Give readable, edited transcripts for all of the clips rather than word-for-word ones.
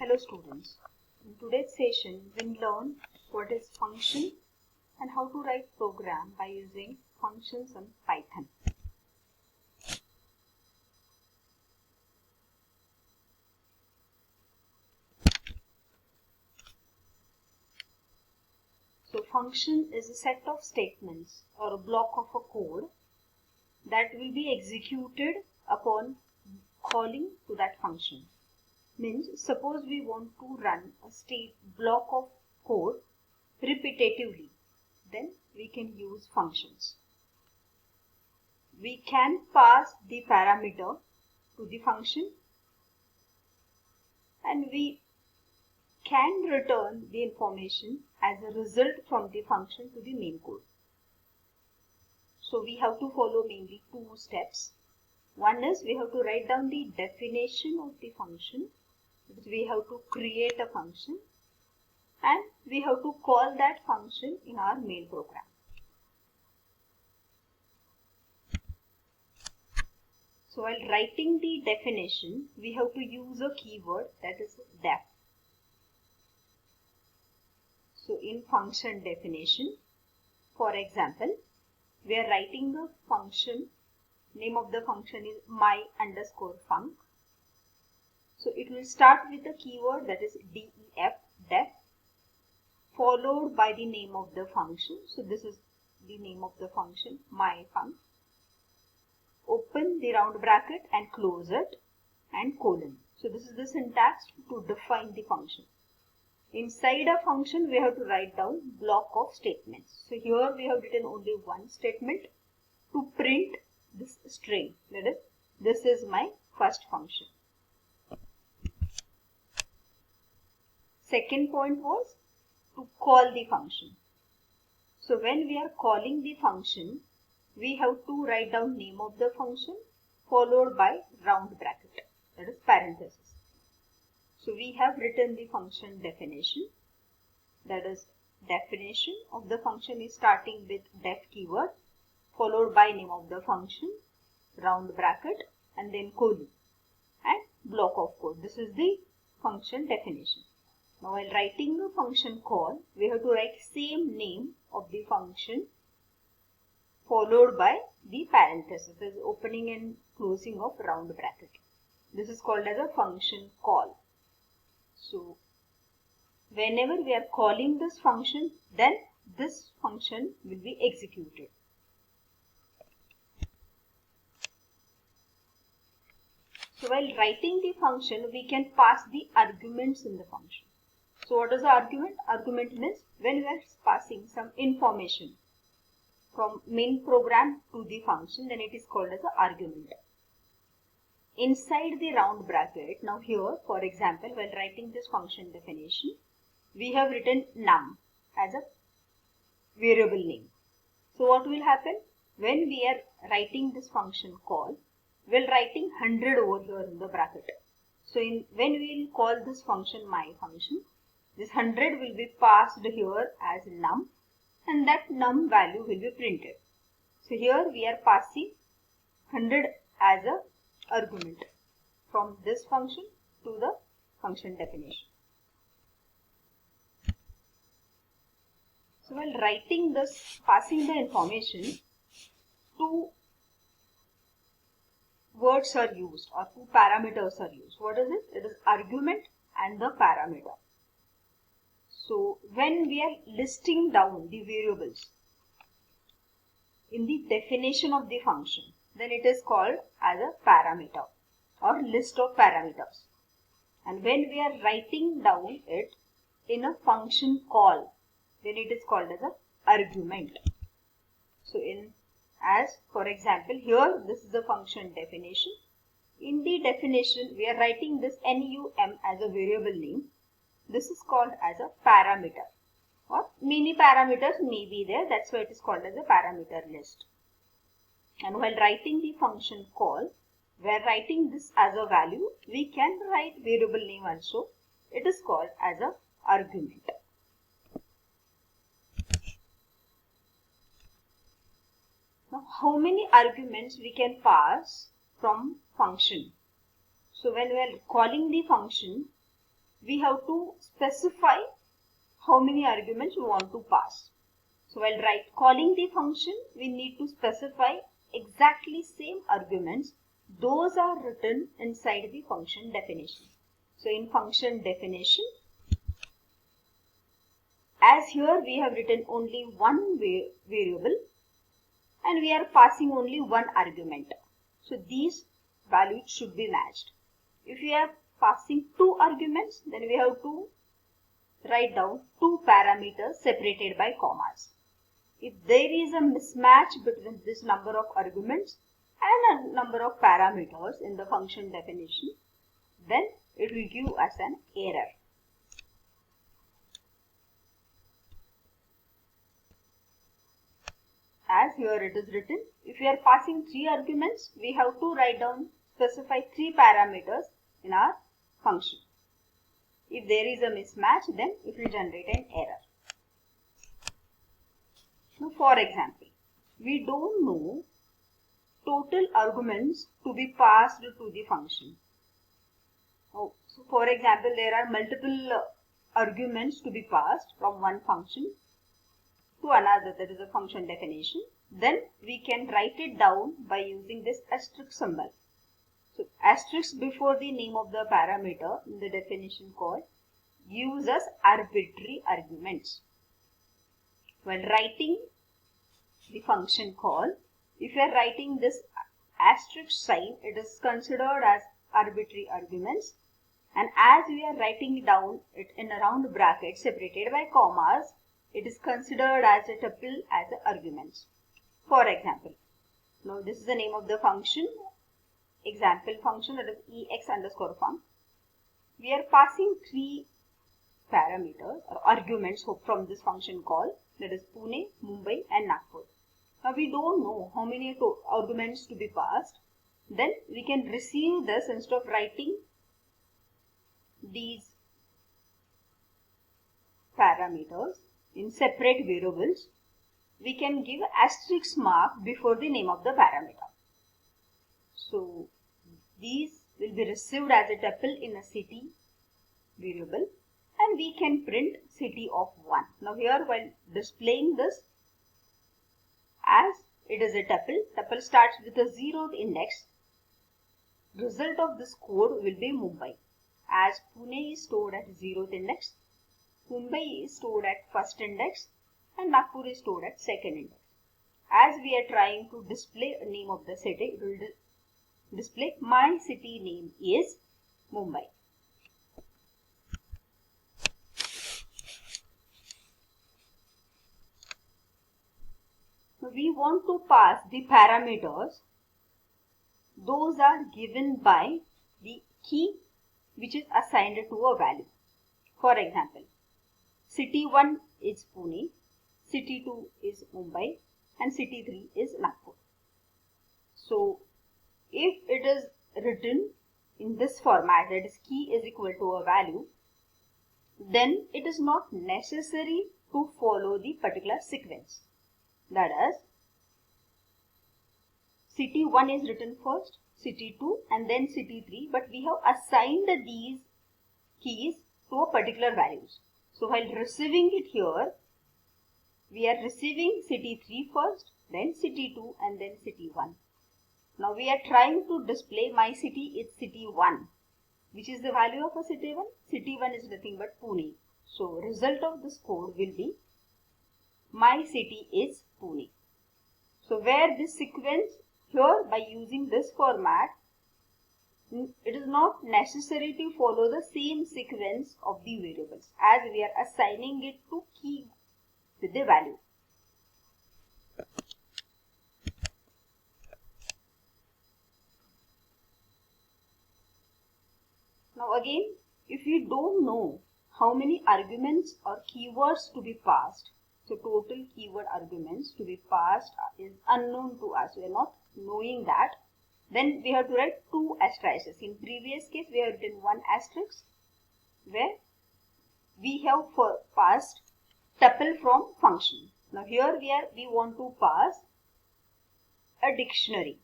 Hello students, in today's session we'll learn what is function and how to write program by using functions in Python. So function is a set of statements or a block of a code that will be executed upon calling to that function. Means suppose we want to run a block of code repetitively, then we can use functions. We can pass the parameter to the function and we can return the information as a result from the function to the main code. So we have to follow mainly two steps. One is we have to write down the definition of the function. We have to create a function and we have to call that function in our main program. So while writing the definition, we have to use a keyword that is def. So in function definition, for example, we are writing the function, name of the function is my_func. So it will start with the keyword that is def, followed by the name of the function. So this is the name of the function, my_func. Open the round bracket and close it and colon. So this is the syntax to define the function. Inside a function we have to write down block of statements. So here we have written only one statement to print this string, that is, this is my first function. Second point was to call the function. So when we are calling the function, we have to write down name of the function followed by round bracket, that is parenthesis. So we have written the function definition, that is definition of the function is starting with def keyword followed by name of the function, round bracket and then colon and block of code. This is the function definition. Now while writing the function call, we have to write same name of the function followed by the parenthesis, that is opening and closing of round bracket. This is called as a function call. So whenever we are calling this function, then this function will be executed. So while writing the function, we can pass the arguments in the function. So what is the argument? Argument means when we are passing some information from main program to the function, then it is called as an argument. Inside the round bracket, now here for example, while writing this function definition, we have written num as a variable name. So what will happen? When we are writing this function call, we are writing 100 over here in the bracket. So when we will call this function my function, this 100 will be passed here as num and that num value will be printed. So here we are passing 100 as a argument from this function to the function definition. So while writing this, passing the information, two words are used or two parameters are used. What is it? It is argument and the parameter. So when we are listing down the variables in the definition of the function, then it is called as a parameter or list of parameters. And when we are writing down it in a function call, then it is called as an argument. So as for example, here this is the function definition. In the definition, we are writing this num as a variable name. This is called as a parameter, or many parameters may be there. That's why it is called as a parameter list. And while writing the function call, we are writing this as a value. We can write variable name also. It is called as a argument. Now, how many arguments we can pass from function? So when we are calling the function, we have to specify how many arguments we want to pass. So while calling the function, we need to specify exactly same arguments. Those are written inside the function definition. So in function definition, as here we have written only one variable and we are passing only one argument. So these values should be matched. If we are passing two arguments, then we have to write down two parameters separated by commas. If there is a mismatch between this number of arguments and a number of parameters in the function definition, then it will give us an error. As here it is written, if we are passing three arguments, we have to write down, specify three parameters in our function. If there is a mismatch, then it will generate an error. Now, for example, we don't know total arguments to be passed to the function. So for example, there are multiple arguments to be passed from one function to another, that is a function definition. Then we can write it down by using this asterisk symbol. So asterisk before the name of the parameter in the definition call gives us arbitrary arguments. When writing the function call, if you are writing this asterisk sign, it is considered as arbitrary arguments, and as we are writing down it in a round bracket separated by commas, it is considered as a tuple as arguments. For example, now this is the name of the function, example function, that is ex underscore func. We are passing three parameters or arguments from this function call, that is Pune, Mumbai and Nagpur. Now we don't know how many arguments to be passed. Then we can receive this, instead of writing these parameters in separate variables, we can give asterisk mark before the name of the parameter. So these will be received as a tuple in a city variable, and we can print city of 1. Now here, while displaying this, as it is a tuple starts with a 0th index, result of this code will be Mumbai. As Pune is stored at 0th index, Mumbai is stored at 1st index, and Nagpur is stored at 2nd index. As we are trying to display a name of the city, it will display my city name is Mumbai. We want to pass the parameters. Those are given by the key which is assigned to a value. For example, city 1 is Pune, city 2 is Mumbai, and city 3 is Nagpur. So if it is written in this format, that is key is equal to a value, then it is not necessary to follow the particular sequence. That is, city 1 is written first, city 2 and then city 3, but we have assigned these keys to a particular values. So while receiving it here, we are receiving city 3 first, then city 2 and then city 1. Now we are trying to display my city is city 1. Which is the value of a city 1? City 1 is nothing but Pune. So result of this code will be my city is Pune. So where this sequence here, by using this format, it is not necessary to follow the same sequence of the variables, as we are assigning it to key with the value. Now again, if you don't know how many arguments or keywords to be passed, so total keyword arguments to be passed is unknown to us, we are not knowing that, then we have to write two asterisks. In previous case, we have written one asterisk where we have passed tuple from function. Now here we want to pass a dictionary,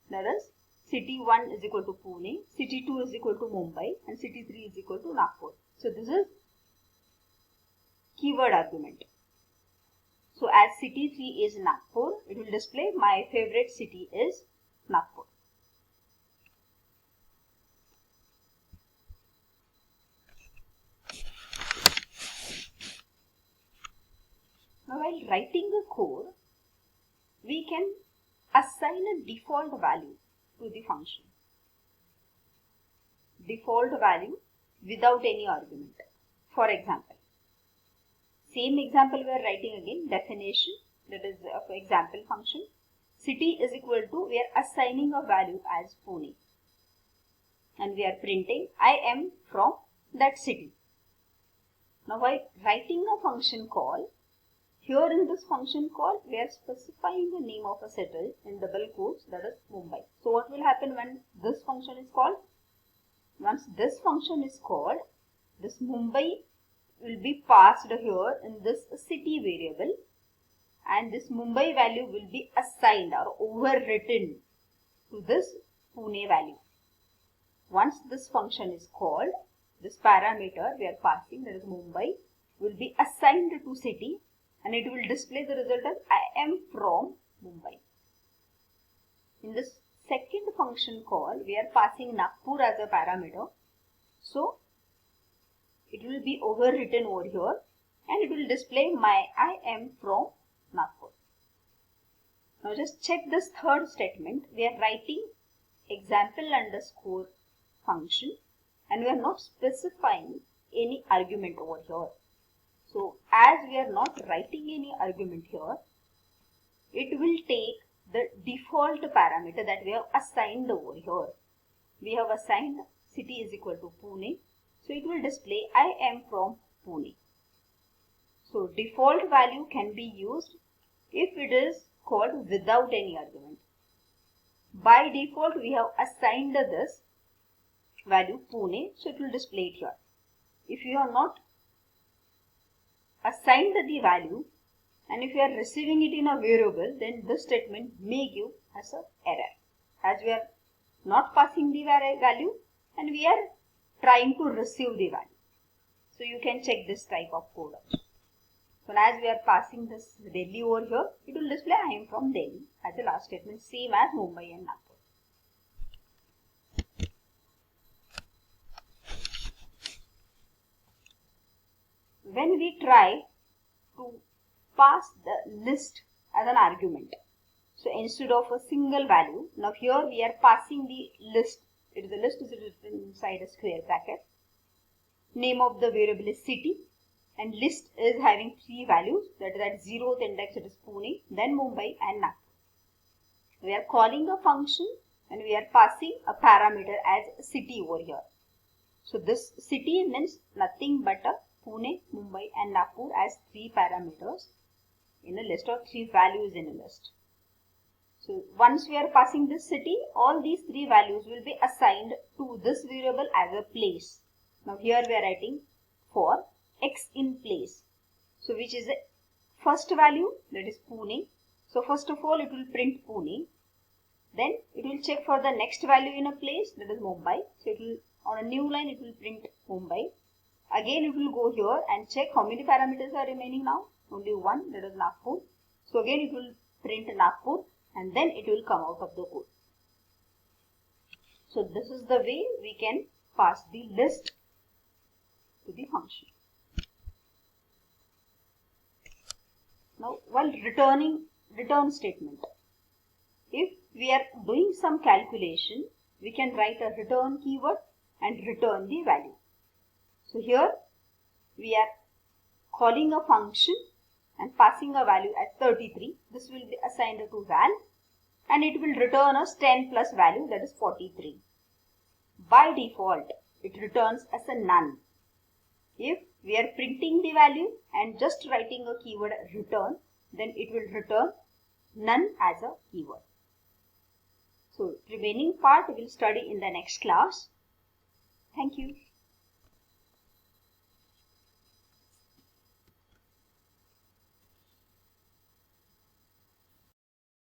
that is city 1 is equal to Pune, city 2 is equal to Mumbai, and city 3 is equal to Nagpur. So this is keyword argument. So as city 3 is Nagpur, it will display my favorite city is Nagpur. Now while writing a code, we can assign a default value to the function. Default value without any argument. For example, same example we are writing again, definition, that is of example function. City is equal to, we are assigning a value as Pune. And we are printing, I am from that city. Now while writing a function call, here in this function call, we are specifying the name of a city in double quotes, that is Mumbai. So what will happen when this function is called? Once this function is called, this Mumbai will be passed here in this city variable, and this Mumbai value will be assigned or overwritten to this Pune value. Once this function is called, this parameter we are passing, that is Mumbai, will be assigned to city, and it will display the result as I am from Mumbai. In this second function call, we are passing Nagpur as a parameter. So it will be overwritten over here, and it will display my I am from Nagpur. Now just check this third statement. We are writing example underscore function, and we are not specifying any argument over here. So as we are not writing any argument here, it will take the default parameter that we have assigned over here. We have assigned city is equal to Pune, so it will display I am from Pune. So default value can be used if it is called without any argument. By default we have assigned this value Pune, so it will display it here. If you have not assigned the value, and if you are receiving it in a variable, then this statement may give us an error, as we are not passing the value and we are trying to receive the value. So you can check this type of code. So as we are passing this Delhi over here, it will display I am from Delhi as the last statement, same as Mumbai and Nagpur. When we try to pass the list as an argument, so instead of a single value, now here we are passing the list. The list is written inside a square bracket. Name of the variable is city, and list is having three values, that is at 0th index it is Pune, then Mumbai and Nagpur. We are calling a function and we are passing a parameter as city over here. So this city means nothing but a Pune, Mumbai and Nagpur as three parameters in a list, or three values in a list. So once we are passing this city, all these three values will be assigned to this variable as a place. Now here we are writing for x in place. So which is the first value, that is Pune. So first of all it will print Pune. Then it will check for the next value in a place, that is Mumbai. So it will, on a new line it will print Mumbai. Again it will go here and check how many parameters are remaining now. Only one, that is Nagpur. So again it will print Nagpur, and then it will come out of the code. So this is the way we can pass the list to the function. Now while returning return statement, if we are doing some calculation, we can write a return keyword and return the value. So here we are calling a function and passing a value as 33. This will be assigned to val, and it will return us 10 plus value, that is 43. By default it returns as a none. If we are printing the value and just writing a keyword return, then it will return none as a keyword. So remaining part we will study in the next class. Thank you.